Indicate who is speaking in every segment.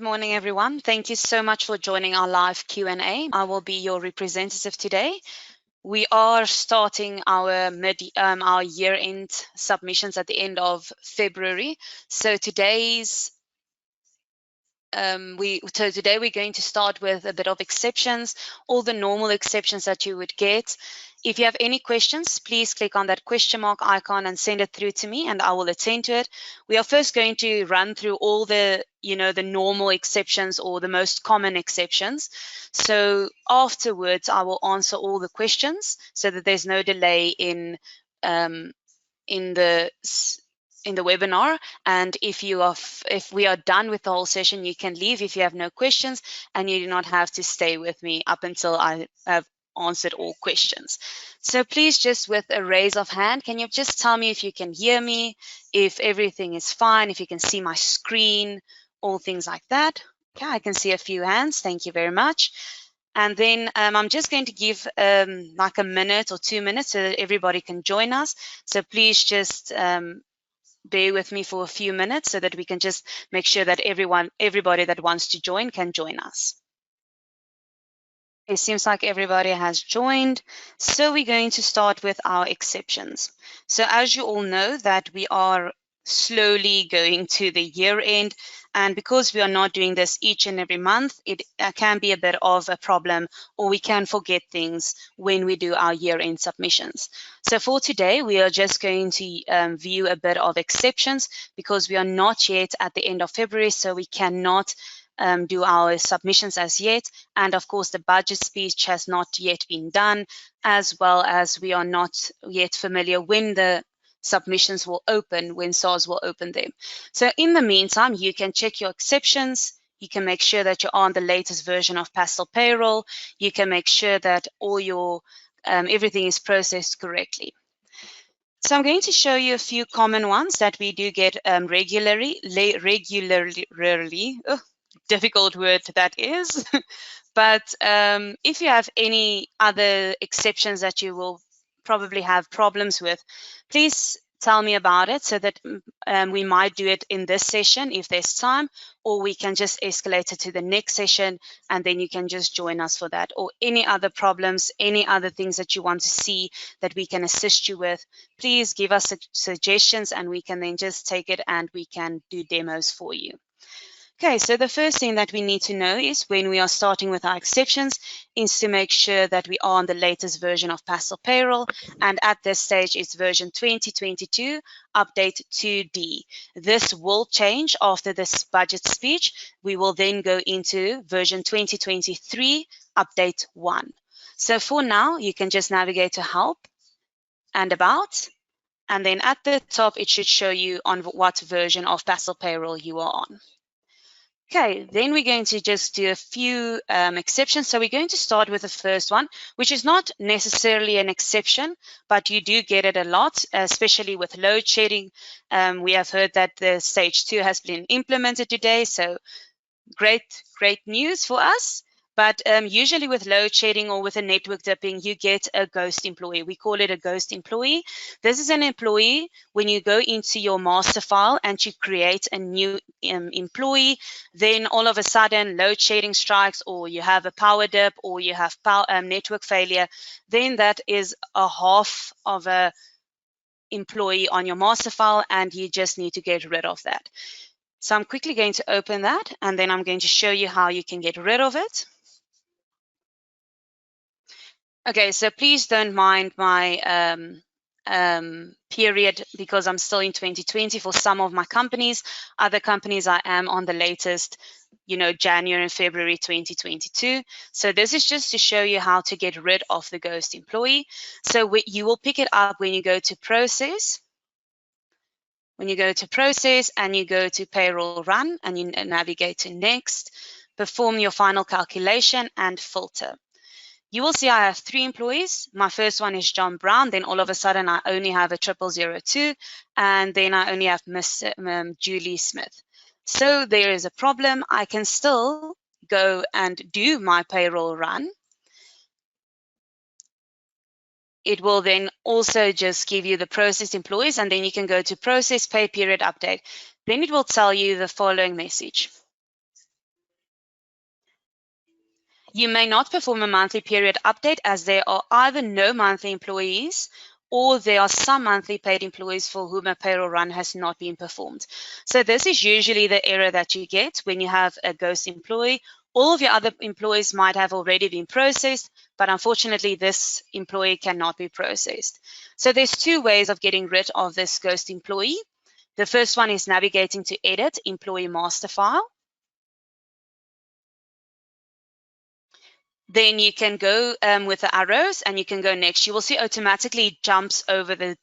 Speaker 1: Good morning, everyone. Thank you so much for joining our live Q&A. I will be your representative today. We are starting our year-end submissions at the end of February. So today we're going to start with a bit of exceptions, all the normal exceptions that you would get. If you have any questions, please click on that question mark icon and send it through to me and I will attend to it. We are first going to run through all the normal exceptions or the most common exceptions. So afterwards, I will answer all the questions so that there's no delay in the webinar. And if we are done with the whole session, you can leave if you have no questions, and you do not have to stay with me up until I have answered all questions. So please, just with a raise of hand, can you just tell me if you can hear me, if everything is fine, if you can see my screen, all things like that. Okay, I can see a few hands. Thank you very much. And then I'm just going to give like a minute or 2 minutes so that everybody can join us. So please just bear with me for a few minutes so that we can just make sure that everybody that wants to join can join us. It seems like everybody has joined. So we're going to start with our exceptions. So as you all know that we are slowly going to the year end, and because we are not doing this each and every month, it can be a bit of a problem, or we can forget things when we do our year-end submissions. So for today, we are just going to view a bit of exceptions because we are not yet at the end of February, so we cannot do our submissions as yet. And of course, the budget speech has not yet been done, as well as we are not yet familiar when the submissions will open, when SARS will open them. So in the meantime, you can check your exceptions. You can make sure that you're on the latest version of Pastel Payroll. You can make sure that all your everything is processed correctly. So I'm going to show you a few common ones that we do get regularly. Oh, difficult word that is. But if you have any other exceptions that you will probably have problems with, please tell me about it so that we might do it in this session if there's time, or we can just escalate it to the next session and then you can just join us for that. Or any other problems, any other things that you want to see that we can assist you with, please give us suggestions and we can then just take it and we can do demos for you. Okay, so the first thing that we need to know is when we are starting with our exceptions is to make sure that we are on the latest version of Pastel Payroll, and at this stage it's version 2022 update 2D. This will change after this budget speech. We will then go into version 2023 update 1. So for now, you can just navigate to help and about, and then at the top it should show you on what version of Pastel Payroll you are on. Okay, then we're going to just do a few exceptions. So we're going to start with the first one, which is not necessarily an exception, but you do get it a lot, especially with load shedding. We have heard that the stage 2 has been implemented today, so great news for us. But usually with load shedding or with a network dipping, you get a ghost employee. We call it a ghost employee. This is an employee when you go into your master file and you create a new employee, then all of a sudden load shedding strikes, or you have a power dip, or you have network failure, then that is a half of a employee on your master file and you just need to get rid of that. So I'm quickly going to open that and then I'm going to show you how you can get rid of it. Okay, so please don't mind my period because I'm still in 2020 for some of my companies. Other companies I am on the latest, January and February 2022. So this is just to show you how to get rid of the ghost employee. So you will pick it up when you go to process. When you go to process and you go to payroll run and you navigate to next, perform your final calculation and filter. You will see I have 3 employees. My first one is John Brown. Then all of a sudden I only have a 0002 and then I only have Miss Julie Smith. So there is a problem. I can still go and do my payroll run. It will then also just give you the processed employees and then you can go to process pay period update. Then it will tell you the following message. You may not perform a monthly period update as there are either no monthly employees or there are some monthly paid employees for whom a payroll run has not been performed. So this is usually the error that you get when you have a ghost employee. All of your other employees might have already been processed, but unfortunately this employee cannot be processed. So there's two ways of getting rid of this ghost employee. The first one is navigating to edit employee master file. Then you can go with the arrows and you can go next. You will see automatically it jumps over the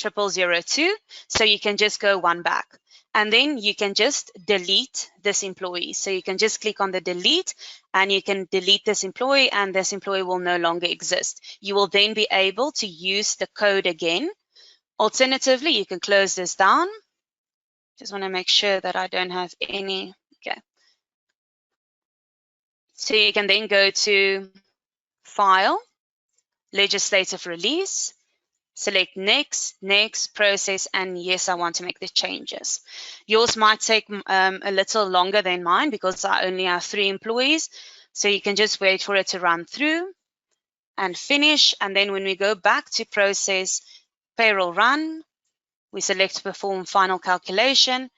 Speaker 1: 0002. So you can just go one back. And then you can just delete this employee. So you can just click on the delete and you can delete this employee and this employee will no longer exist. You will then be able to use the code again. Alternatively, you can close this down. Just want to make sure that I don't have any. Okay. So you can then go to File, Legislative Release, select Next, Next, Process, and yes, I want to make the changes. Yours might take a little longer than mine because I only have 3 employees. So you can just wait for it to run through and finish. And then when we go back to Process, Payroll Run, we select Perform Final Calculation.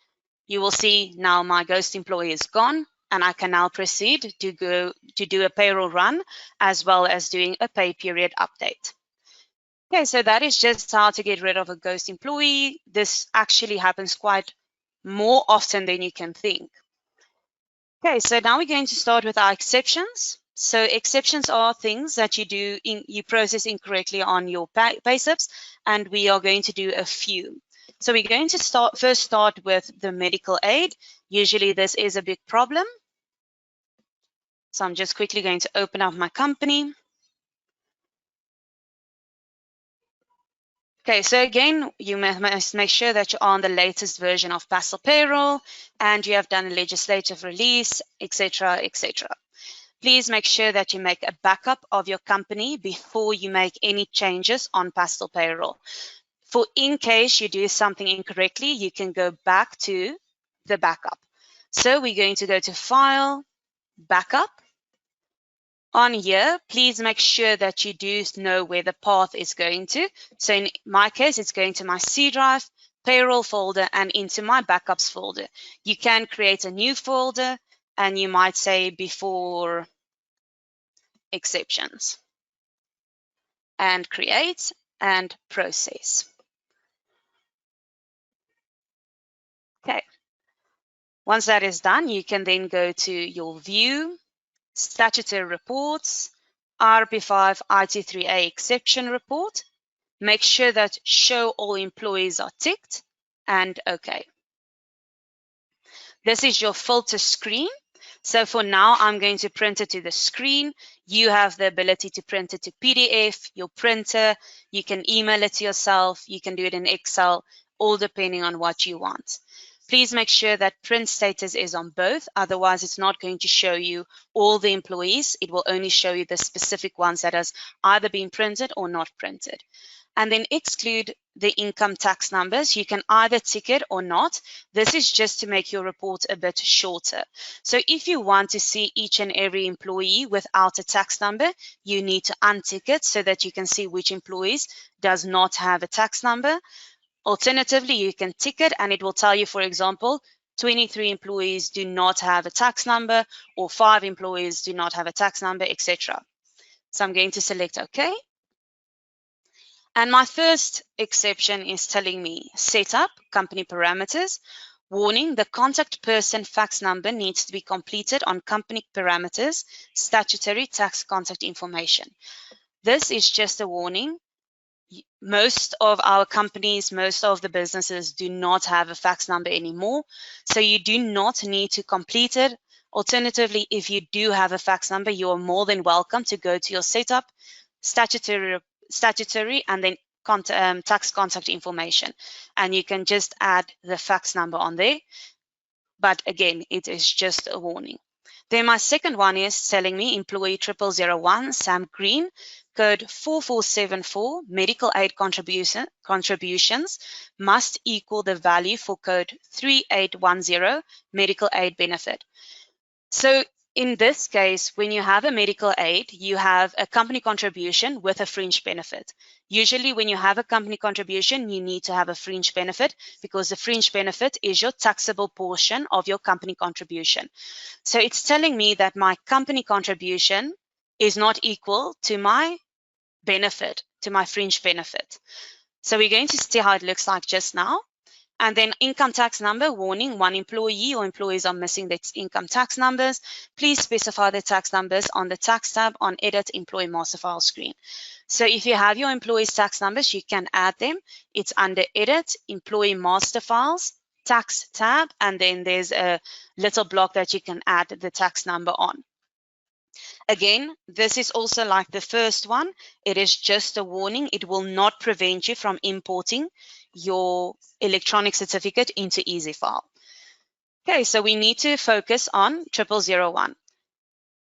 Speaker 1: You will see now my ghost employee is gone. And I can now proceed to do a payroll run as well as doing a pay period update. Okay, so that is just how to get rid of a ghost employee. This actually happens quite more often than you can think. Okay, so now we're going to start with our exceptions. So exceptions are things that you process incorrectly on your pay slips, and we are going to do a few. So we're going to first start with the medical aid. Usually this is a big problem. So I'm just quickly going to open up my company. Okay, so again, you must make sure that you're on the latest version of Pastel Payroll and you have done a legislative release, etc., etc. Please make sure that you make a backup of your company before you make any changes on Pastel Payroll. For in case you do something incorrectly, you can go back to the backup. So we're going to go to File, Backup. On here, please make sure that you do know where the path is going to. So in my case, it's going to my C drive, payroll folder, and into my backups folder. You can create a new folder, and you might say before exceptions. And create and process. Okay. Once that is done, you can then go to your view, statutory reports, RP5 IT3A exception report. Make sure that show all employees are ticked and OK. This is your filter screen. So for now, I'm going to print it to the screen. You have the ability to print it to PDF, your printer. You can email it to yourself. You can do it in Excel, all depending on what you want. Please make sure that print status is on both. Otherwise, it's not going to show you all the employees. It will only show you the specific ones that has either been printed or not printed. And then exclude the income tax numbers. You can either tick it or not. This is just to make your report a bit shorter. So if you want to see each and every employee without a tax number, you need to untick it so that you can see which employees does not have a tax number. Alternatively, you can tick it and it will tell you, for example, 23 employees do not have a tax number or 5 employees do not have a tax number, etc. So I'm going to select OK. And my first exception is telling me setup, company parameters. Warning, the contact person fax number needs to be completed on company parameters, statutory tax contact information. This is just a warning. Most of our companies, most of the businesses do not have a fax number anymore. So you do not need to complete it. Alternatively, if you do have a fax number, you are more than welcome to go to your setup, statutory and then tax contact information, and you can just add the fax number on there. But again, it is just a warning. Then my second one is telling me employee 0001 Sam Green, code 4474 medical aid contributions must equal the value for code 3810 medical aid benefit. So In this case, when you have a medical aid, you have a company contribution with a fringe benefit. Usually when you have a company contribution, you need to have a fringe benefit because the fringe benefit is your taxable portion of your company contribution. So it's telling me that my company contribution is not equal to my benefit, to my fringe benefit. So we're going to see how it looks like just now. And then income tax number, warning, one employee or employees are missing their income tax numbers. Please specify the tax numbers on the tax tab on Edit Employee Master File screen. So if you have your employees' tax numbers, you can add them. It's under Edit, Employee Master Files, Tax tab, and then there's a little block that you can add the tax number on. Again, this is also like the first one. It is just a warning. It will not prevent you from importing your electronic certificate into EasyFile. Okay, so we need to focus on 0001.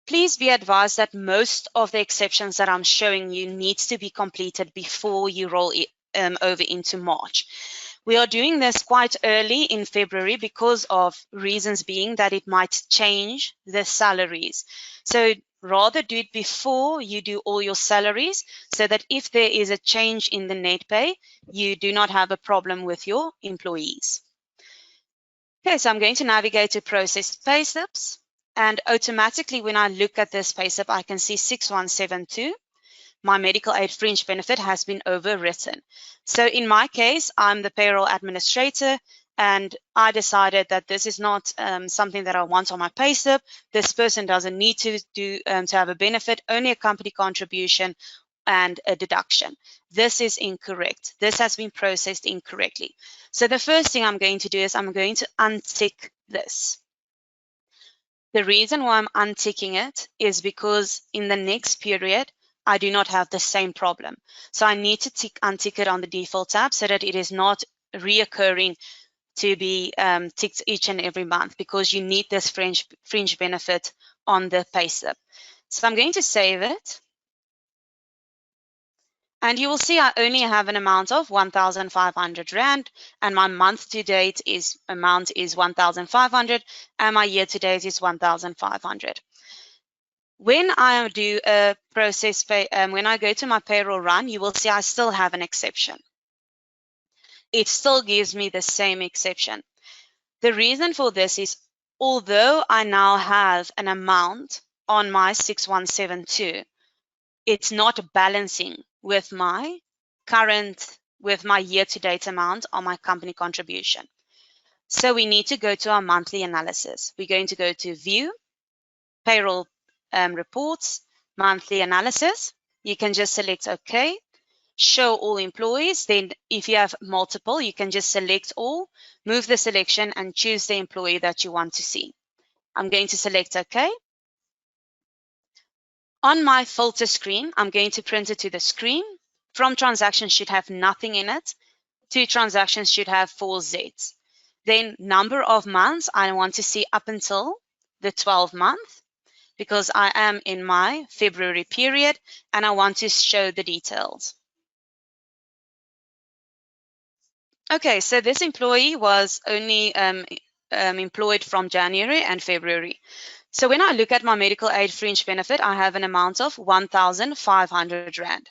Speaker 1: Please be advised that most of the exceptions that I'm showing you needs to be completed before you roll it, over into March. We are doing this quite early in February because of reasons being that it might change the salaries. So rather do it before you do all your salaries so that if there is a change in the net pay, you do not have a problem with your employees. Okay, so I'm going to navigate to process payslips, and automatically when I look at this payslip, I can see 6172. My medical aid fringe benefit has been overwritten. So in my case, I'm the payroll administrator, and I decided that this is not something that I want on my payslip. This person doesn't need to have a benefit, only a company contribution and a deduction. This is incorrect. This has been processed incorrectly. So the first thing I'm going to do is I'm going to untick this. The reason why I'm unticking it is because in the next period, I do not have the same problem. So I need to untick it on the default tab so that it is not reoccurring to be ticked each and every month, because you need this fringe benefit on the payslip. So I'm going to save it. And you will see I only have an amount of 1,500 Rand, and my month to date amount is 1,500, and my year to date is 1,500. When I do a process pay, when I go to my payroll run, you will see I still have an exception. It still gives me the same exception. The reason for this is, although I now have an amount on my 6172, it's not balancing with my year-to-date amount on my company contribution. So we need to go to our monthly analysis. We're going to go to View, Payroll Reports, Monthly Analysis. You can just select OK. Show all employees. Then if you have multiple, you can just select all, move the selection, and choose the employee that you want to see. I'm going to select OK. On my filter screen, I'm going to print it to the screen. From transactions should have nothing in it. To transactions should have 4 Zs. Then number of months, I want to see up until the 12th month, because I am in my February period and I want to show the details. Okay, so this employee was only employed from January and February. So when I look at my medical aid fringe benefit, I have an amount of 1,500 Rand.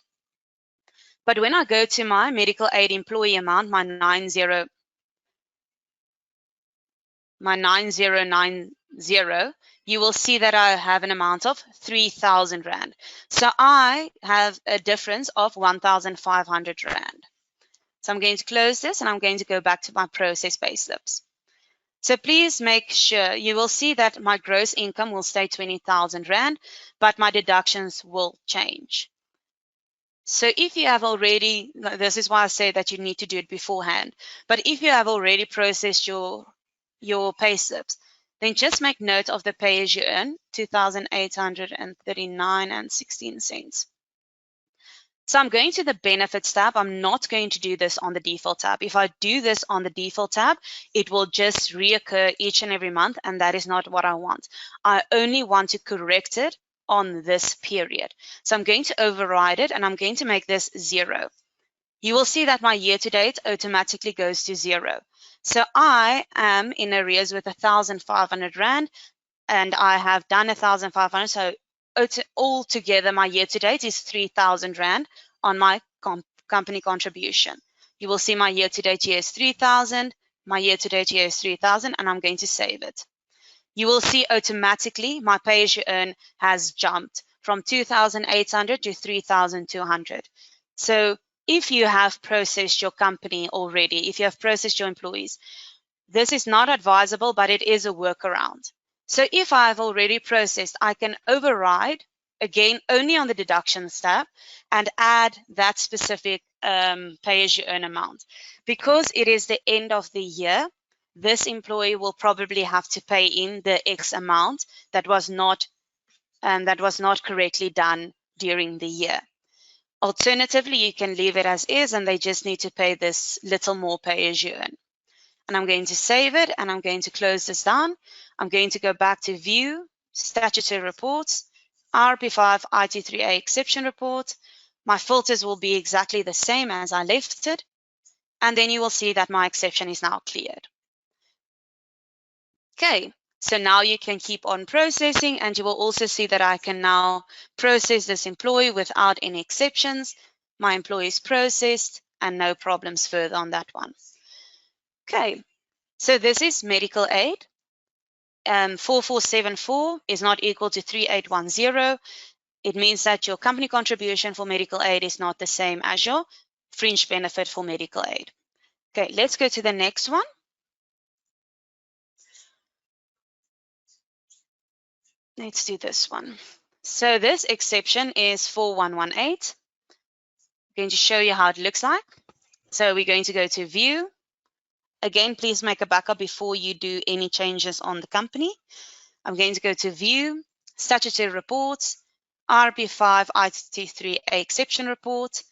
Speaker 1: But when I go to my medical aid employee amount, my 9090, you will see that I have an amount of 3,000 Rand. So I have a difference of 1,500 Rand. So I'm going to close this and I'm going to go back to my process payslips. So please make sure, you will see that my gross income will stay 20,000 Rand, but my deductions will change. So if you have already, this is why I say that you need to do it beforehand, but if you have already processed your payslips, then just make note of the pay as you earn, 2,839 and 16 cents. So I'm going to the benefits tab. I'm not going to do this on the default tab. If I do this on the default tab, it will just reoccur each and every month, and that is not what I want. I only want to correct it on this period. So I'm going to override it and I'm going to make this 0. You will see that my year-to-date automatically goes to 0. So I am in arrears with 1,500 Rand. and I have done 1,500. So altogether, my year-to-date is 3,000 Rand on my company contribution. You will see my year-to-date here is 3,000, my year-to-date here is 3,000, and I'm going to save it. You will see automatically my pay-as-you-earn has jumped from 2,800 to 3,200. So if you have processed your company already, if you have processed your employees, this is not advisable, but it is a workaround. So if I've already processed, I can override, again, only on the deductions tab, and add that specific pay-as-you-earn amount. Because it is the end of the year, this employee will probably have to pay in the X amount that was not correctly done during the year. Alternatively, you can leave it as is, and they just need to pay this little more pay-as-you-earn. And I'm going to save it, and I'm going to close this down. I'm going to go back to View, Statutory Reports, RP5 IT3A Exception Report. My filters will be exactly the same as I left it, and then you will see that my exception is now cleared. Okay, so now you can keep on processing, and you will also see that I can now process this employee without any exceptions. My employee is processed, and no problems further on that one. Okay, so this is medical aid. 4474 is not equal to 3810. It means that your company contribution for medical aid is not the same as your fringe benefit for medical aid. Okay, let's go to the next one. Let's do this one. So this exception is 4118. I'm going to show you how it looks like. So we're going to go to View. Again, please make a backup before you do any changes on the company. I'm going to go to View, Statutory Reports, RP5 IT3A Exception Report,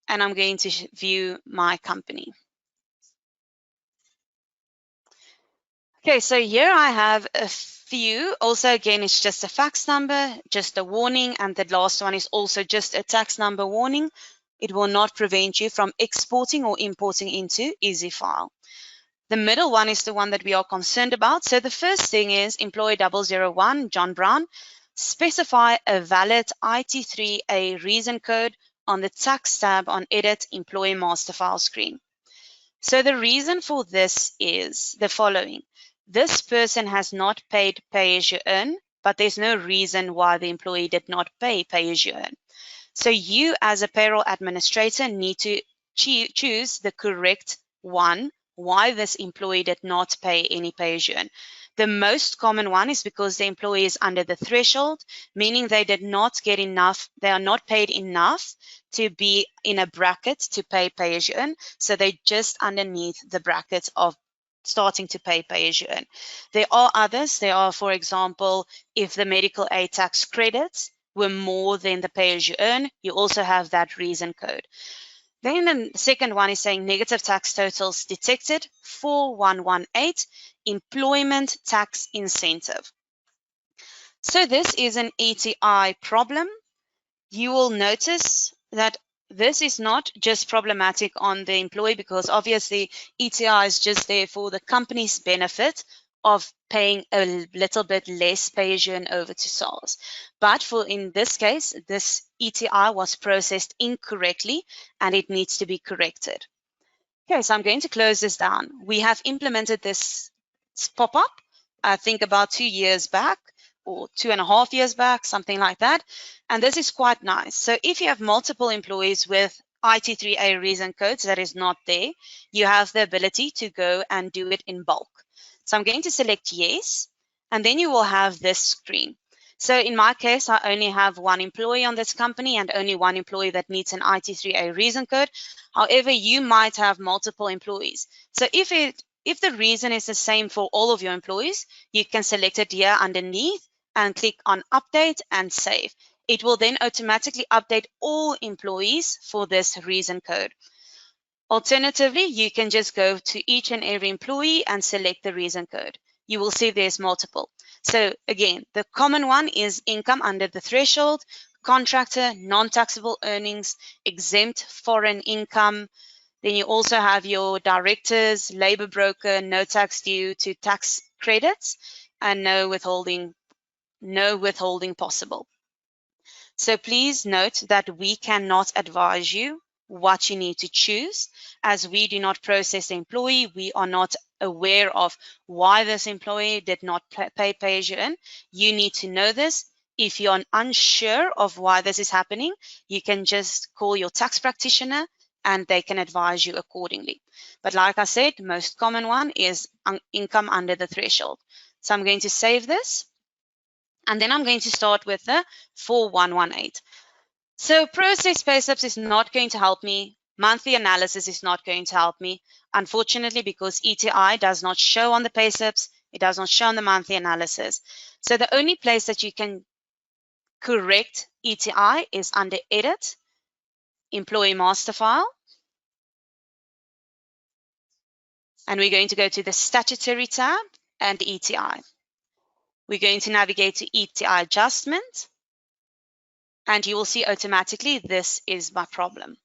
Speaker 1: and I'm going to view my company. Okay, so here I have a few. Also, again, it's just a fax number, just a warning, and the last one is also just a tax number warning. It will not prevent you from exporting or importing into EasyFile. The middle one is the one that we are concerned about. So the first thing is employee 001, John Brown, specify a valid IT3A reason code on the tax tab on Edit Employee Master File screen. So the reason for this is the following. This person has not paid pay-as-you-earn, but there's no reason why the employee did not pay pay-as-you-earn. So you as a payroll administrator need to choose the correct one why this employee did not pay any pay-as-you-earn. The most common one is because the employee is under the threshold, meaning they did not get enough, they are not paid enough to be in a bracket to pay pay-as-you-earn, so they're just underneath the bracket of starting to pay pay-as-you-earn. There are others. There are, for example, if the medical aid tax credits were more than the pay-as-you-earn, you also have that reason code. Then the second one is saying negative tax totals detected, 4118, employment tax incentive. So this is an ETI problem. You will notice that this is not just problematic on the employee because obviously ETI is just there for the company's benefit of paying a little bit less pay-as-you-earn over to SARS. But for in this case, this ETI was processed incorrectly and it needs to be corrected. Okay, so I'm going to close this down. We have implemented this pop-up, I think about 2 years back or 2.5 years back, something like that. And this is quite nice. So if you have multiple employees with IT3A reason codes that is not there, you have the ability to go and do it in bulk. So I'm going to select yes, and then you will have this screen. So in my case, I only have one employee on this company and only one employee that needs an IT3A reason code. However, you might have multiple employees. So if the reason is the same for all of your employees, you can select it here underneath and click on Update and Save. It will then automatically update all employees for this reason code. Alternatively, you can just go to each and every employee and select the reason code. You will see there's multiple. So again, the common one is income under the threshold, contractor, non-taxable earnings, exempt foreign income. Then you also have your directors, labor broker, no tax due to tax credits, and no withholding no withholding possible. So please note that we cannot advise you what you need to choose, as we do not process the employee. We are not aware of why this employee did not pay pay-as-you-earn. You need to know this. If you're unsure of why this is happening, you can just call your tax practitioner and they can advise you accordingly. But like I said, the most common one is income under the threshold. So I'm going to save this. And then I'm going to start with the 4118. So process pay slips is not going to help me. Monthly analysis is not going to help me, unfortunately, because ETI does not show on the pay slips. It does not show on the monthly analysis. So the only place that you can correct ETI is under Edit, Employee Master File. And we're going to go to the Statutory tab and ETI. We're going to navigate to ETI Adjustment. And you will see automatically this is my problem.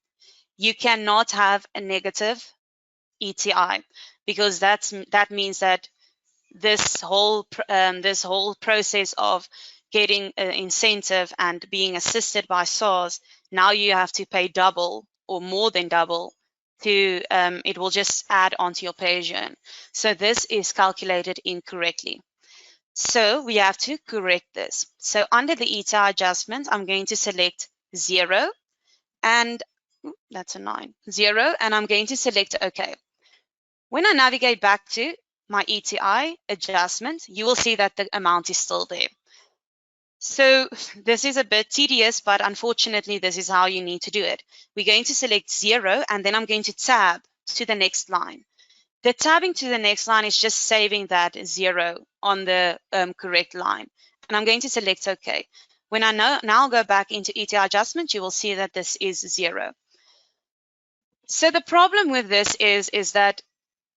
Speaker 1: You cannot have a negative ETI because that means that this whole process of getting an incentive and being assisted by SARS, now you have to pay double or more than double to it will just add onto your pay-as-you-earn. So this is calculated incorrectly. So we have to correct this. So under the ETI adjustment, I'm going to select 0 and that's a 9, 0, and I'm going to select OK. When I navigate back to my ETI adjustment, you will see that the amount is still there. So this is a bit tedious, but unfortunately, this is how you need to do it. We're going to select 0, and then I'm going to tab to the next line. The tabbing to the next line is just saving that 0 on the correct line. And I'm going to select OK. When I now go back into ETI adjustment, you will see that this is 0. So the problem with this is that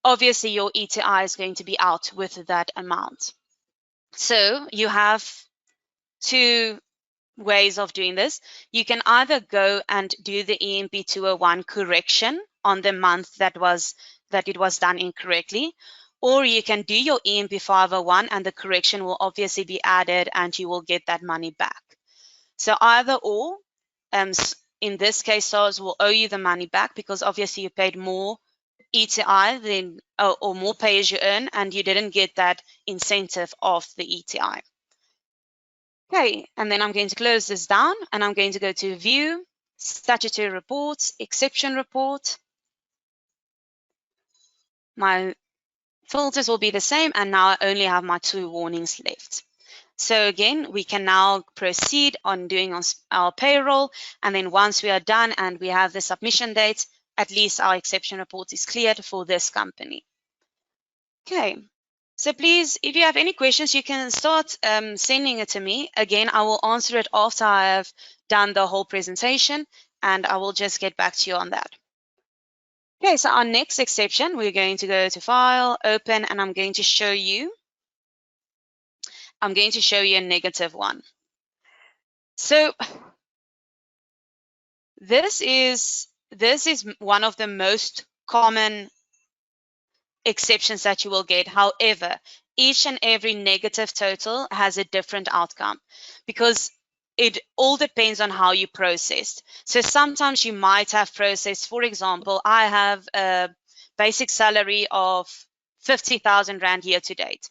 Speaker 1: obviously your ETI is going to be out with that amount. So you have two ways of doing this. You can either go and do the EMP 201 correction on the month that it was done incorrectly, or you can do your EMP 501 and the correction will obviously be added and you will get that money back. So either or, in this case, SARS will owe you the money back because obviously you paid more ETI than or more pay as you earn and you didn't get that incentive of the ETI. Okay, and then I'm going to close this down and I'm going to go to View, Statutory Reports, Exception Report. My filters will be the same and now I only have my 2 warnings left. So again, we can now proceed on doing our payroll, and then once we are done and we have the submission date, at least our exception report is cleared for this company. Okay, so please, if you have any questions, you can start sending it to me. Again, I will answer it after I have done the whole presentation, and I will just get back to you on that. Okay, so our next exception, we're going to go to File, Open, and I'm going to show you a negative one. So this is one of the most common exceptions that you will get. However, each and every negative total has a different outcome because it all depends on how you processed. So sometimes you might have processed, for example, I have a basic salary of 50,000 Rand year to date.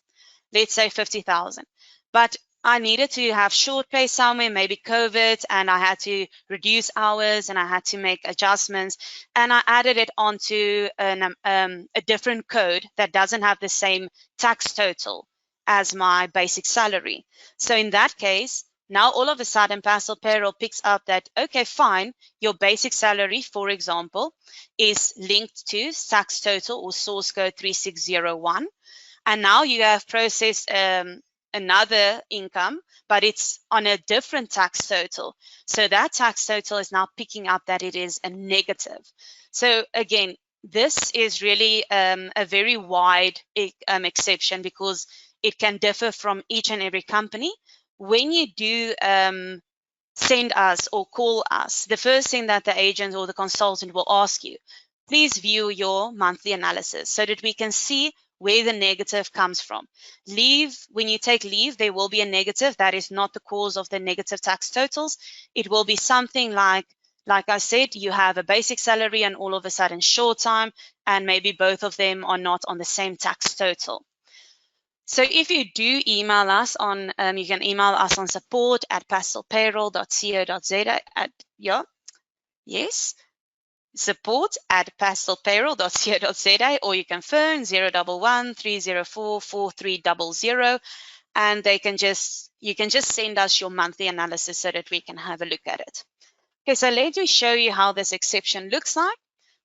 Speaker 1: Let's say 50,000. But I needed to have short pay somewhere, maybe COVID, and I had to reduce hours and I had to make adjustments. And I added it onto a different code that doesn't have the same tax total as my basic salary. So in that case, now all of a sudden Pastel Payroll picks up that, okay, fine, your basic salary, for example, is linked to tax total or source code 3601. And now you have processed another income, but it's on a different tax total. So that tax total is now picking up that it is a negative. So again, this is really a very wide exception because it can differ from each and every company. When you do send us or call us, the first thing that the agent or the consultant will ask you, please view your monthly analysis so that we can see where the negative comes from. Leave, when you take leave, there will be a negative. That is not the cause of the negative tax totals. It will be something like I said, you have a basic salary and all of a sudden short time, and maybe both of them are not on the same tax total. So if you do email us on, you can email us on support@pastelpayroll.co.za support@pastelpayroll.co.za, or you can phone 011 304 4300, and you can just send us your monthly analysis so that we can have a look at it. Okay, so let me show you how this exception looks like.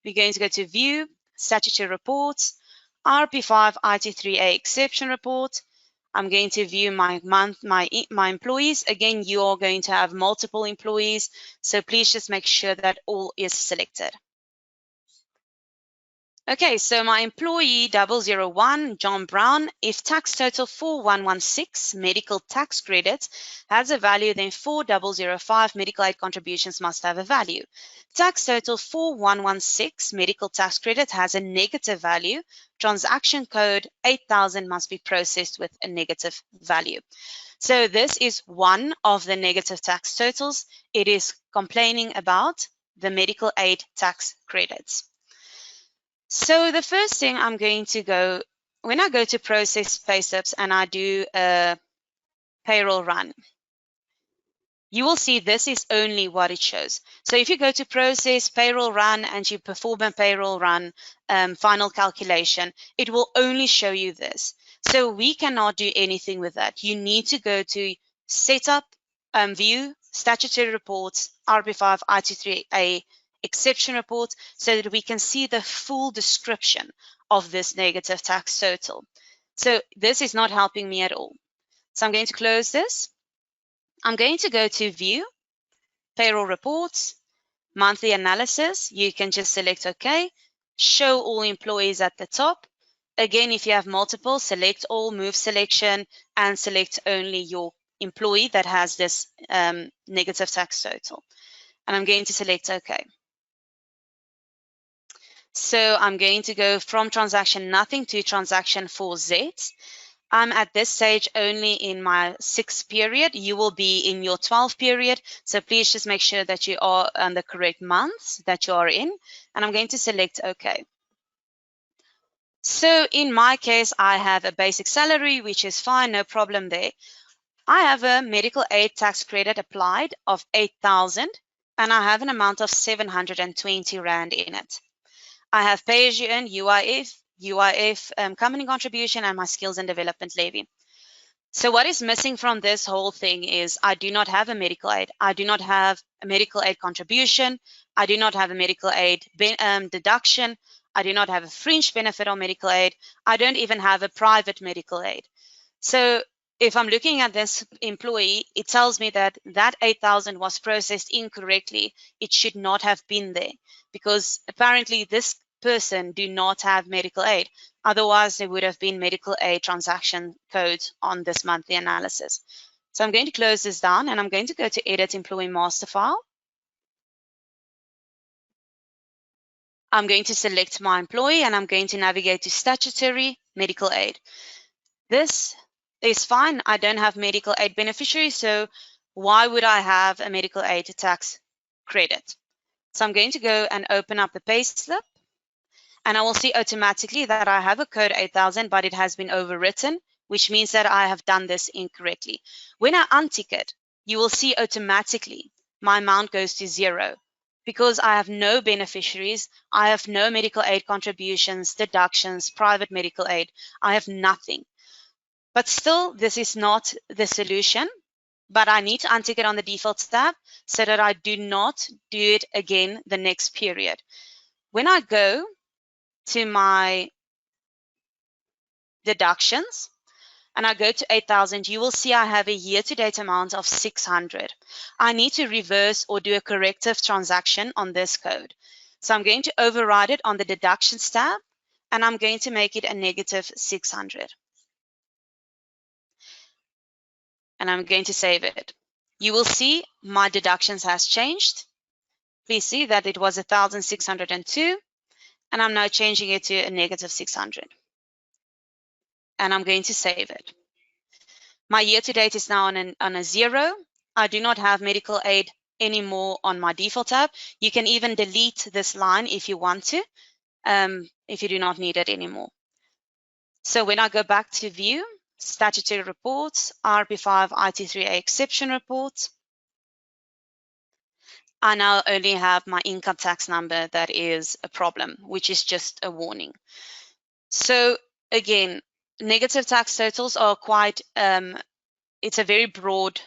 Speaker 1: We're going to go to View, Statutory Reports, RP5 IT3A Exception Report. I'm going to view my employees. Again, you are going to have multiple employees, so please just make sure that all is selected. Okay, so my employee 001, John Brown, if tax total 4116 medical tax credit has a value, then 4005 medical aid contributions must have a value. Tax total 4116 medical tax credit has a negative value. Transaction code 8000 must be processed with a negative value. So this is one of the negative tax totals. It is complaining about the medical aid tax credits. So the first thing I'm going to go, when I go to process payslips and I do a payroll run, you will see this is only what it shows. So if you go to process payroll run and you perform a payroll run final calculation, it will only show you this. So we cannot do anything with that. You need to go to Setup, View, Statutory Reports, RP5 IT3A Exception Report, so that we can see the full description of this negative tax total. So this is not helping me at all. So I'm going to close this. I'm going to go to View, Payroll Reports, Monthly Analysis. You can just select OK. Show all employees at the top. Again, if you have multiple, select all, move selection, and select only your employee that has this negative tax total. And I'm going to select OK. So I'm going to go from transaction nothing to transaction 4Z. I'm at this stage only in my 6th period. You will be in your 12th period. So please just make sure that you are on the correct months that you are in. And I'm going to select OK. So in my case, I have a basic salary, which is fine, no problem there. I have a medical aid tax credit applied of 8,000, and I have an amount of 720 Rand in it. I have pay-as-you-earn, UIF company contribution, and my skills and development levy. So what is missing from this whole thing is I do not have a medical aid. I do not have a medical aid contribution. I do not have a medical aid deduction. I do not have a fringe benefit on medical aid. I don't even have a private medical aid. So if I'm looking at this employee, it tells me that 8,000 was processed incorrectly. It should not have been there because apparently this person do not have medical aid. Otherwise, there would have been medical aid transaction codes on this monthly analysis. So I'm going to close this down and I'm going to go to Edit Employee Master File. I'm going to select my employee and I'm going to navigate to Statutory Medical Aid. This is fine. I don't have medical aid beneficiary, so why would I have a medical aid tax credit? So I'm going to go and open up the payslip, and I will see automatically that I have a code 8000, but it has been overwritten, which means that I have done this incorrectly. When I untick it, you will see automatically my amount goes to 0 because I have no beneficiaries. I have no medical aid contributions, deductions, private medical aid. I have nothing. But still, this is not the solution, but I need to untick it on the defaults tab so that I do not do it again the next period. When I go to my deductions and I go to 8,000, you will see I have a year-to-date amount of 600. I need to reverse or do a corrective transaction on this code. So I'm going to override it on the deductions tab, and I'm going to make it a negative 600. And I'm going to save it. You will see my deductions has changed. Please see that it was 1,602, and I'm now changing it to a negative 600. and I'm going to save it. My year-to-date is now on a 0. I do not have medical aid anymore on my default tab. You can even delete this line if you want to, if you do not need it anymore. So when I go back to view, statutory reports, RP5 IT3A exception report, I now only have my income tax number that is a problem, which is just a warning. So again, negative tax totals are quite, it's a very broad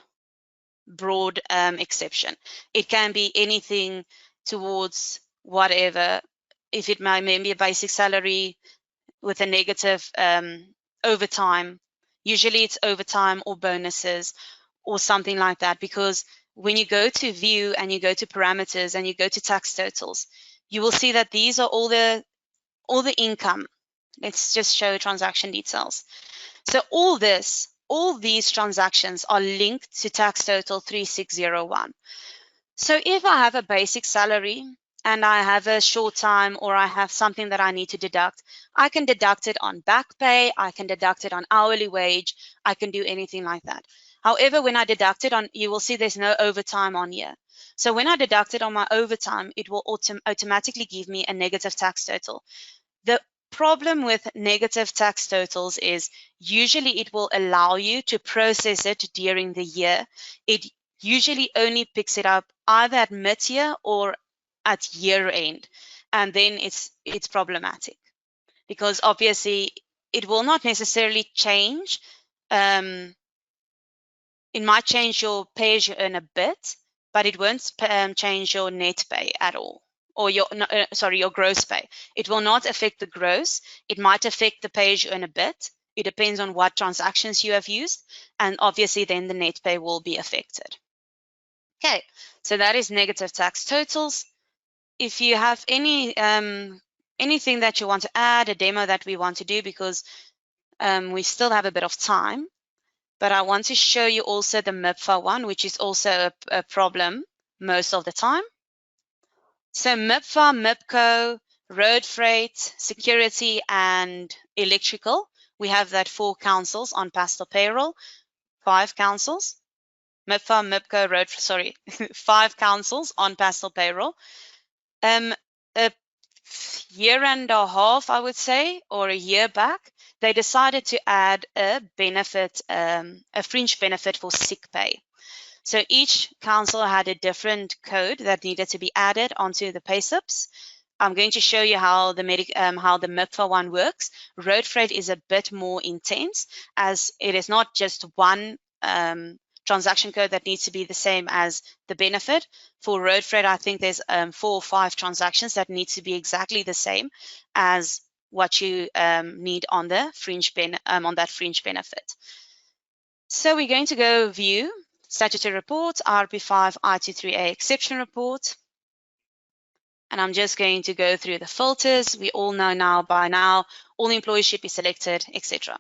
Speaker 1: exception. It can be anything towards whatever. If it may be a basic salary with a negative overtime, usually it's overtime or bonuses or something like that, because when you go to view and you go to parameters and you go to tax totals, you will see that these are all the income. Let's just show transaction details. So all these transactions are linked to tax total 3601. So if I have a basic salary and I have a short time, or I have something that I need to deduct, I can deduct it on back pay, I can deduct it on hourly wage, I can do anything like that. However, when I deduct it on, you will see there's no overtime on here. So when I deduct it on my overtime, it will automatically give me a negative tax total. The problem with negative tax totals is usually it will allow you to process it during the year. It usually only picks it up either at mid-year or at year end, and then it's problematic, because obviously it will not necessarily change. It might change your pay as you earn a bit, but it won't change your net pay at all, or your gross pay. It will not affect the gross. It might affect the pay as you earn a bit. It depends on what transactions you have used, and obviously then the net pay will be affected. Okay, so that is negative tax totals. If you have any anything that you want to add, a demo that we want to do, because we still have a bit of time, but I want to show you also the MIPFA one, which is also a problem most of the time. So MIPFA, MIPCO, road freight, security, and electrical, we have that 4 councils on Pastel Payroll, 5 councils. MIPFA, MIPCO, road, 5 councils on Pastel Payroll. A year and a half, I would say, or a year back, they decided to add a benefit, a fringe benefit for sick pay. So each council had a different code that needed to be added onto the payslips. I'm going to show you how the MIPFA one works. Road freight is a bit more intense, as it is not just one transaction code that needs to be the same as the benefit. For road freight, I think there's 4 or 5 transactions that needs to be exactly the same as what you need on the fringe on that fringe benefit. So we're going to go view statutory report, RP5 IT3A exception report. And I'm just going to go through the filters. We all know by now, all employees should be selected, etc.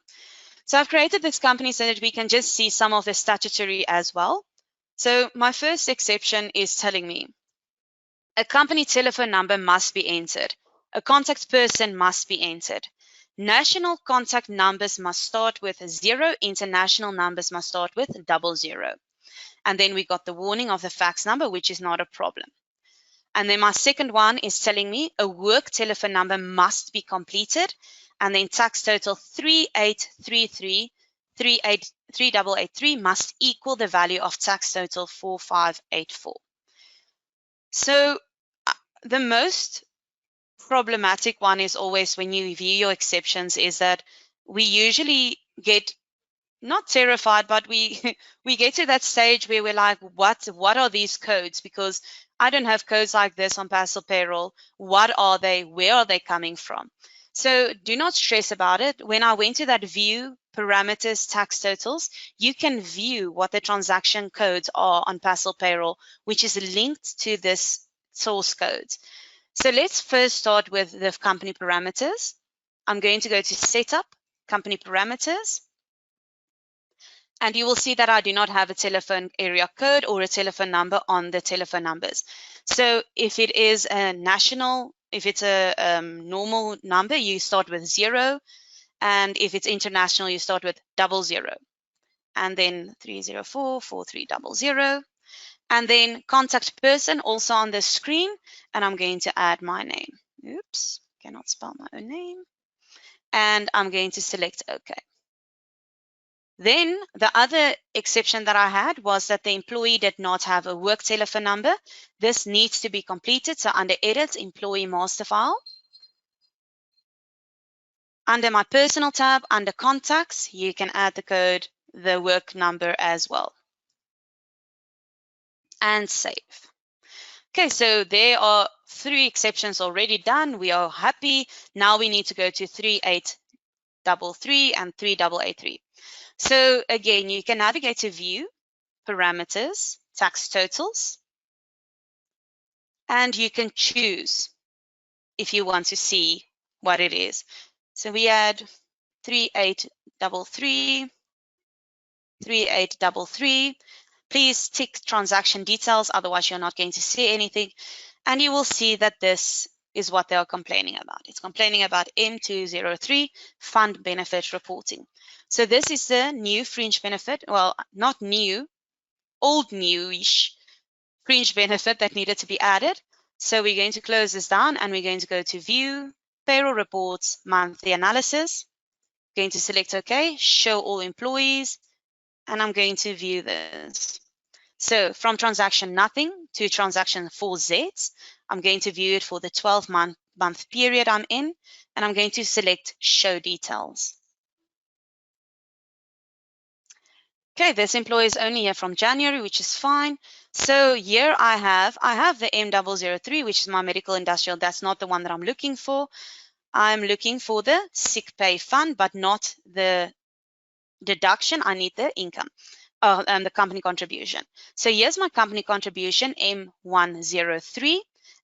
Speaker 1: So I've created this company so that we can just see some of the statutory as well. So my first exception is telling me a company telephone number must be entered. A contact person must be entered. National contact numbers must start with 0. International numbers must start with 00. And then we got the warning of the fax number, which is not a problem. And then my second one is telling me a work telephone number must be completed. And then tax total 3833 must equal the value of tax total 4584. So the most problematic one is always when you view your exceptions is that we usually get not terrified, but we get to that stage where we're like, what are these codes? Because I don't have codes like this on Pastel Payroll. What are they? Where are they coming from? So do not stress about it. When I went to that view parameters tax totals, you can view what the transaction codes are on Pastel Payroll, which is linked to this source code. So let's first start with the company parameters. I'm going to go to setup, company parameters. And you will see that I do not have a telephone area code or a telephone number on the telephone numbers. So if it is a national, if it's a normal number, you start with 0. And if it's international, you start with 00. And then 304-4300. And then contact person also on the screen. And I'm going to add my name. Oops, cannot spell my own name. And I'm going to select OK. Then the other exception that I had was that the employee did not have a work telephone number. This needs to be completed. So under Edit, Employee Master File. Under my personal tab, under Contacts, you can add the code, the work number as well. And save. Okay, so there are 3 exceptions already done. We are happy. Now we need to go to 3833 and 3883. So again, you can navigate to View, Parameters, Tax Totals, and you can choose if you want to see what it is. So we add 3833, 3833. Please tick transaction details, otherwise you're not going to see anything. And you will see that this is what they are complaining about. It's complaining about M203, fund benefit reporting. So this is the new fringe benefit, well, not new, old newish fringe benefit that needed to be added. So we're going to close this down and we're going to go to View, Payroll Reports, Monthly Analysis. Going to select OK, Show All Employees, and I'm going to view this. So from transaction nothing to transaction 4Z, I'm going to view it for the 12-month period I'm in, and I'm going to select Show Details. Okay, this employee is only here from January, which is fine. So here I have the M003, which is my medical industrial. That's not the one that I'm looking for. I'm looking for the sick pay fund, but not the deduction. I need the income and the company contribution. So here's my company contribution, M103,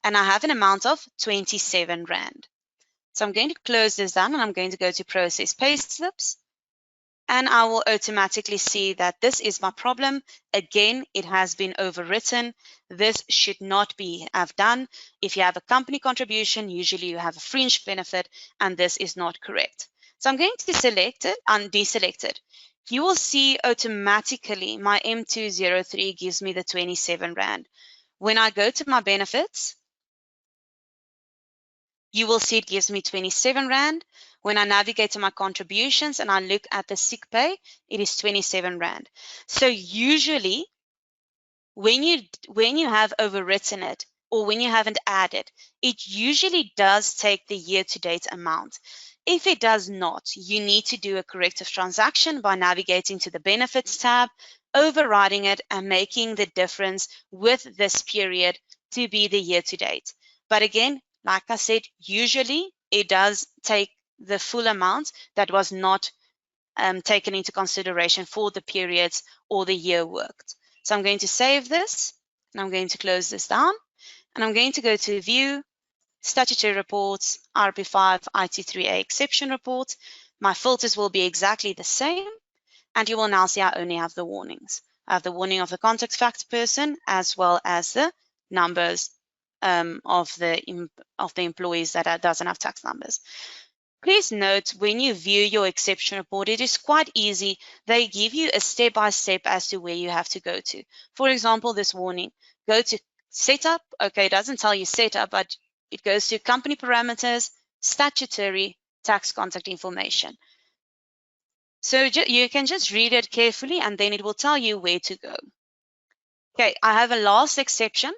Speaker 1: and I have an amount of 27 Rand. So I'm going to close this down and I'm going to go to Process Payslips. And I will automatically see that this is my problem. Again, it has been overwritten. This should not be have done. If you have a company contribution, usually you have a fringe benefit, and this is not correct. So I'm going to select it and deselect it. You will see automatically my M203 gives me the 27 Rand. When I go to my benefits, you will see it gives me 27 Rand. When I navigate to my contributions and I look at the sick pay, it is 27 Rand. So usually when you have overwritten it or when you haven't added, it usually does take the year-to-date amount. If it does not, you need to do a corrective transaction by navigating to the Benefits tab, overriding it, and making the difference with this period to be the year-to-date. But again, like I said, usually it does take the full amount that was not taken into consideration for the periods or the year worked. So I'm going to save this, and I'm going to close this down, and I'm going to go to View, Statutory Reports, RP5, IT3A Exception Report. My filters will be exactly the same, and you will now see I only have the warnings. I have the warning of the contact fact person as well as the numbers of the employees that doesn't have tax numbers. Please note, when you view your exception report, it is quite easy. They give you a step-by-step as to where you have to go to. For example, this warning, go to Setup. Okay, it doesn't tell you Setup, but it goes to Company Parameters, Statutory, Tax Contact Information. So you can just read it carefully, and then it will tell you where to go. Okay, I have a last exception.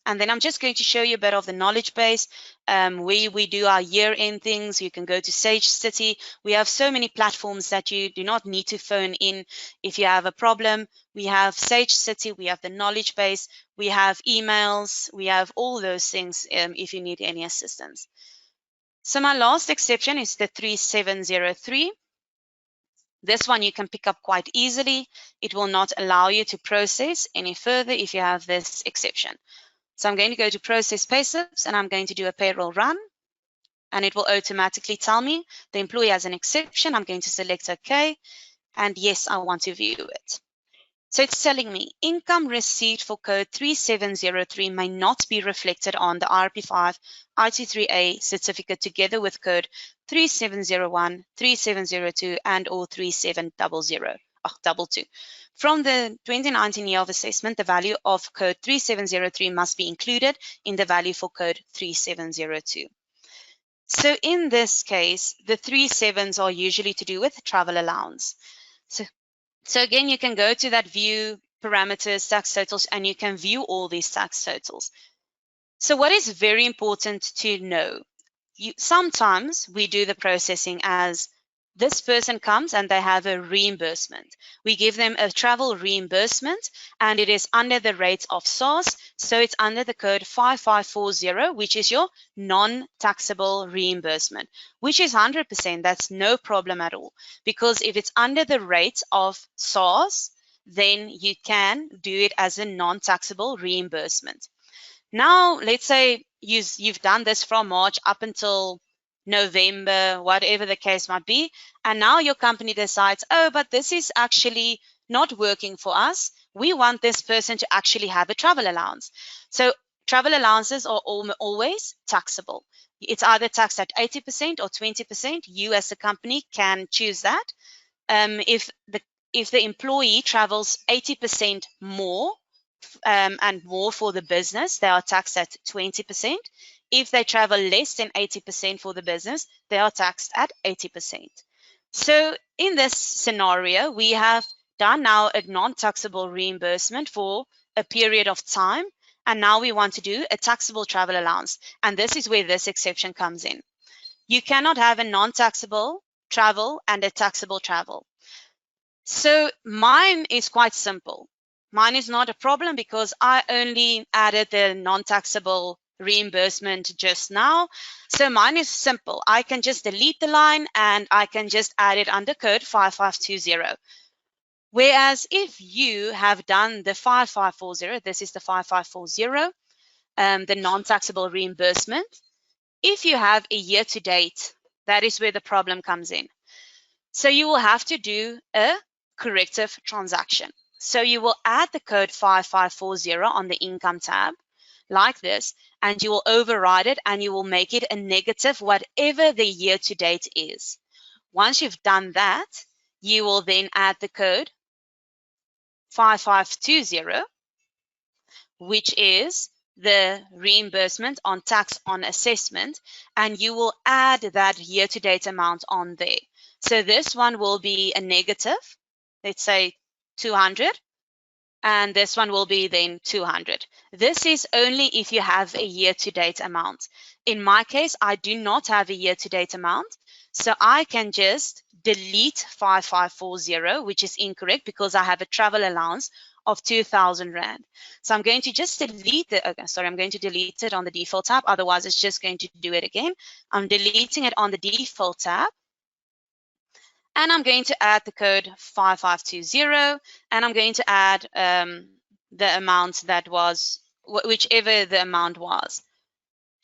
Speaker 1: And then I'm just going to show you a bit of the knowledge base where we do our year-end things. You can go to Sage City. We have so many platforms that you do not need to phone in if you have a problem. We have Sage City. We have the knowledge base. We have emails. We have all those things if you need any assistance. So my last exception is the 3703. This one you can pick up quite easily. It will not allow you to process any further if you have this exception. So I'm going to go to Process Payslips, and I'm going to do a payroll run, and it will automatically tell me the employee has an exception. I'm going to select OK, and yes, I want to view it. So it's telling me income received for code 3703 may not be reflected on the RP5 IT3A certificate together with code 3701, 3702, and or 3722. From the 2019 year of assessment, the value of code 3703 must be included in the value for code 3702. So in this case, the 3 sevens are usually to do with travel allowance. So again, you can go to that view parameters, tax totals, and you can view all these tax totals. So what is very important to know, sometimes we do the processing as this person comes and they have a reimbursement. We give them a travel reimbursement and it is under the rates of SARS. So it's under the code 5540, which is your non-taxable reimbursement, which is 100%. That's no problem at all. Because if it's under the rates of SARS, then you can do it as a non-taxable reimbursement. Now, let's say you've done this from March up until November, whatever the case might be, and now your company decides, oh, but this is actually not working for us. We want this person to actually have a travel allowance. So travel allowances are always taxable. It's either taxed at 80% or 20%. You as a company can choose that. If the employee travels 80% more, and more for the business, they are taxed at 20%. If they travel less than 80% for the business, they are taxed at 80%. So in this scenario, we have done now a non-taxable reimbursement for a period of time, and now we want to do a taxable travel allowance. And this is where this exception comes in. You cannot have a non-taxable travel and a taxable travel. So mine is quite simple. Mine is not a problem because I only added the non-taxable reimbursement just now. So mine is simple. I can just delete the line and I can just add it under code 5520. Whereas if you have done the 5540, this is the 5540, the non-taxable reimbursement. If you have a year-to-date, that is where the problem comes in. So you will have to do a corrective transaction. So you will add the code 5540 on the income tab like this, and you will override it and you will make it a negative, whatever the year to date is. Once you've done that, you will then add the code 5520, which is the reimbursement on tax on assessment, and you will add that year to date amount on there. So this one will be a negative, let's say 200, and this one will be then 200. This is only if you have a year-to-date amount. In my case, I do not have a year-to-date amount, so I can just delete 5540, which is incorrect because I have a travel allowance of 2,000 Rand. So I'm going to just delete it. Okay, sorry, I'm going to delete it on the default tab. Otherwise, it's just going to do it again. I'm deleting it on the default tab. And I'm going to add the code 5520, and I'm going to add the amount that was, whichever the amount was.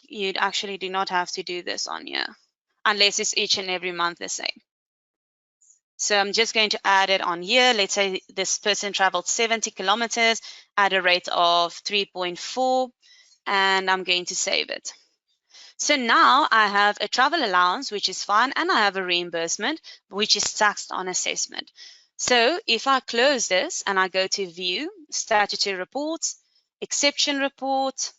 Speaker 1: You actually do not have to do this on here, unless it's each and every month the same. So I'm just going to add it on here. Let's say this person traveled 70 kilometers at a rate of 3.4, and I'm going to save it. So now I have a travel allowance, which is fine, and I have a reimbursement, which is taxed on assessment. So if I close this and I go to View, Statutory Reports, Exception Report,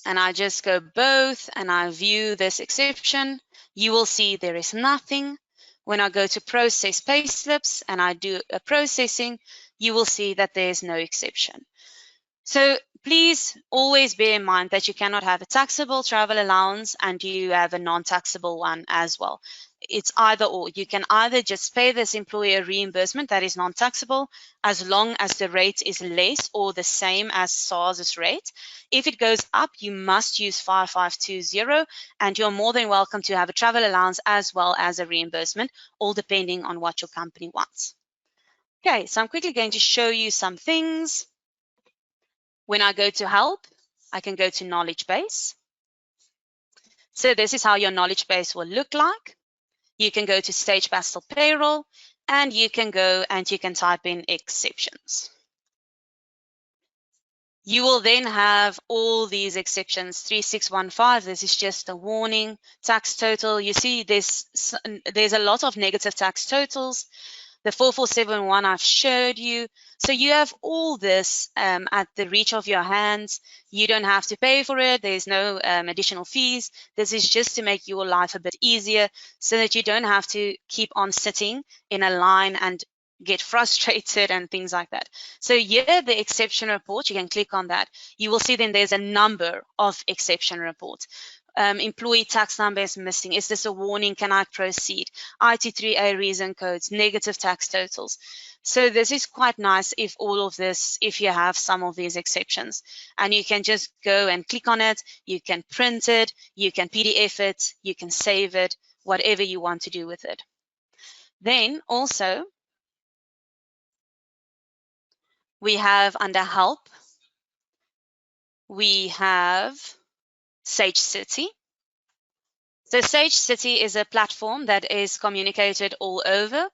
Speaker 1: and I just go both and I view this exception, you will see there is nothing. When I go to Process Payslips and I do a processing, you will see that there is no exception. So please always bear in mind that you cannot have a taxable travel allowance and you have a non-taxable one as well. It's either or. You can either just pay this employer reimbursement that is non-taxable as long as the rate is less or the same as SARS's rate. If it goes up, you must use 5520, and you're more than welcome to have a travel allowance as well as a reimbursement, all depending on what your company wants. Okay, so I'm quickly going to show you some things. When I go to Help, I can go to Knowledgebase. So this is how your Knowledgebase will look like. You can go to Stage Pastel Payroll, and you can go and you can type in exceptions. You will then have all these exceptions. 3615, this is just a warning. Tax total, you see there's a lot of negative tax totals. The 4471 I've showed you. So you have all this at the reach of your hands. You don't have to pay for it. There's no additional fees. This is just to make your life a bit easier so that you don't have to keep on sitting in a line and get frustrated and things like that. So here, the exception report, you can click on that. You will see then there's a number of exception reports. Employee tax number is missing. Is this a warning? Can I proceed? IT3A reason codes, negative tax totals. So this is quite nice if you have some of these exceptions. And you can just go and click on it. You can print it. You can PDF it. You can save it, whatever you want to do with it. Then also, we have under help, we have Sage City. So Sage City is a platform that is communicated all over.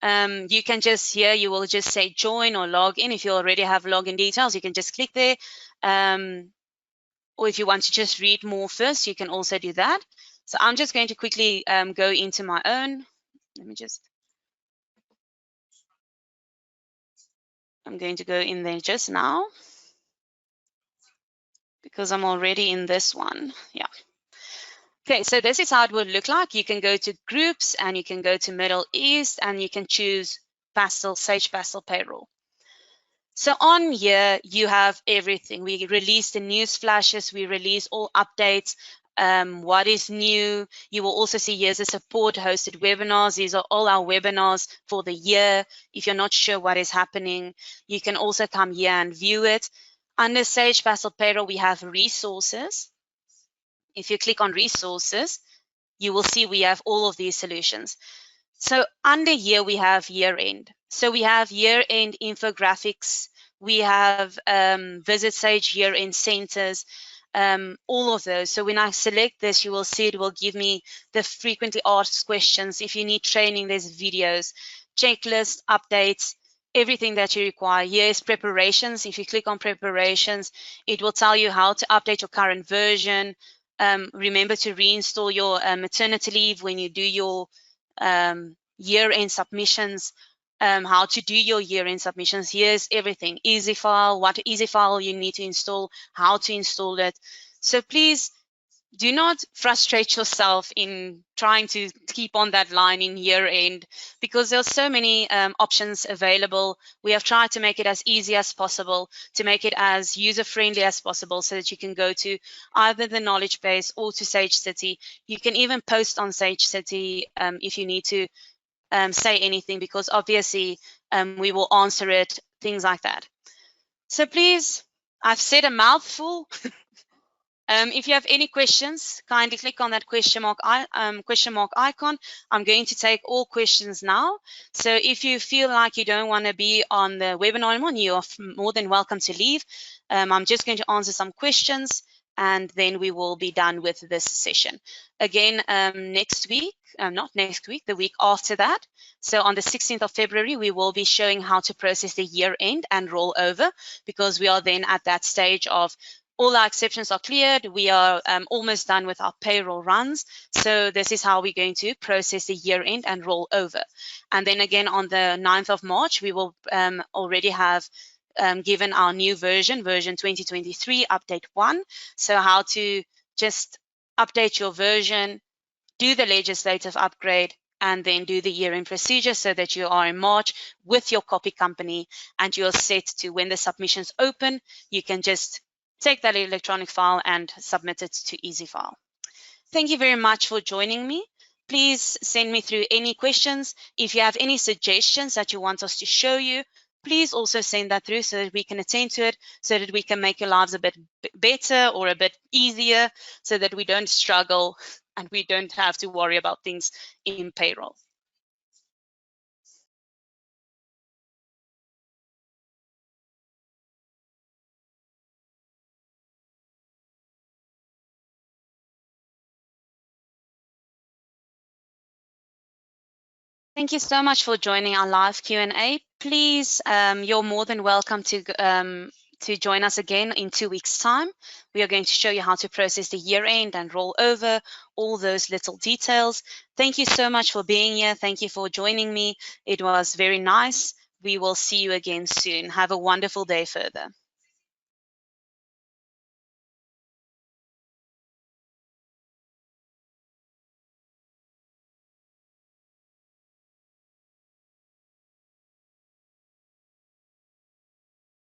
Speaker 1: You can just here, you will just say join or log in. If you already have login details, you can just click there. Or if you want to just read more first, you can also do that. So I'm just going to quickly go into my own. I'm going to go in there just now because I'm already in this one. Yeah. Okay, so this is how it would look like. You can go to groups and you can go to Middle East and you can choose Sage Pastel Payroll. So on here, you have everything. We release the news flashes, we release all updates, what is new. You will also see here's the support hosted webinars. These are all our webinars for the year. If you're not sure what is happening, you can also come here and view it. Under Sage Pastel Payroll, we have resources. If you click on resources, you will see we have all of these solutions. So under here, we have year end. So we have year end infographics. We have Visit Sage year end centers, all of those. So when I select this, you will see it will give me the frequently asked questions. If you need training, there's videos, checklist, updates, everything that you require. Here is preparations. If you click on preparations, it will tell you how to update your current version. Remember to reinstall your maternity leave when you do your year-end submissions, how to do your year-end submissions. Here's everything. Easy file, what easy file you need to install, how to install it. So please do not frustrate yourself in trying to keep on that line in year-end because there's so many options available. We have tried to make it as easy as possible, to make it as user-friendly as possible so that you can go to either the Knowledgebase or to Sage City. You can even post on Sage City if you need to say anything because obviously we will answer it, things like that. So please, I've said a mouthful. If you have any questions, kindly click on that question mark icon. I'm going to take all questions now. So if you feel like you don't want to be on the webinar anymore, you are more than welcome to leave. I'm just going to answer some questions and then we will be done with this session. Again, next week, not next week, the week after that. So on the 16th of February, we will be showing how to process the year end and roll over because we are then at that stage of all our exceptions are cleared. We are almost done with our payroll runs. So this is how we're going to process the year end and roll over. And then again, on the 9th of March, we will already have given our new version 2023, update 1. So how to just update your version, do the legislative upgrade, and then do the year-end procedure so that you are in March with your copy company and you're set to when the submissions open, you can just take that electronic file and submit it to EasyFile. Thank you very much for joining me. Please send me through any questions. If you have any suggestions that you want us to show you, please also send that through so that we can attend to it, so that we can make your lives a bit better or a bit easier, so that we don't struggle and we don't have to worry about things in payroll. Thank you so much for joining our live Q&A. Please, you're more than welcome to join us again in 2 weeks' time. We are going to show you how to process the year end and roll over, all those little details. Thank you so much for being here. Thank you for joining me. It was very nice. We will see you again soon. Have a wonderful day further.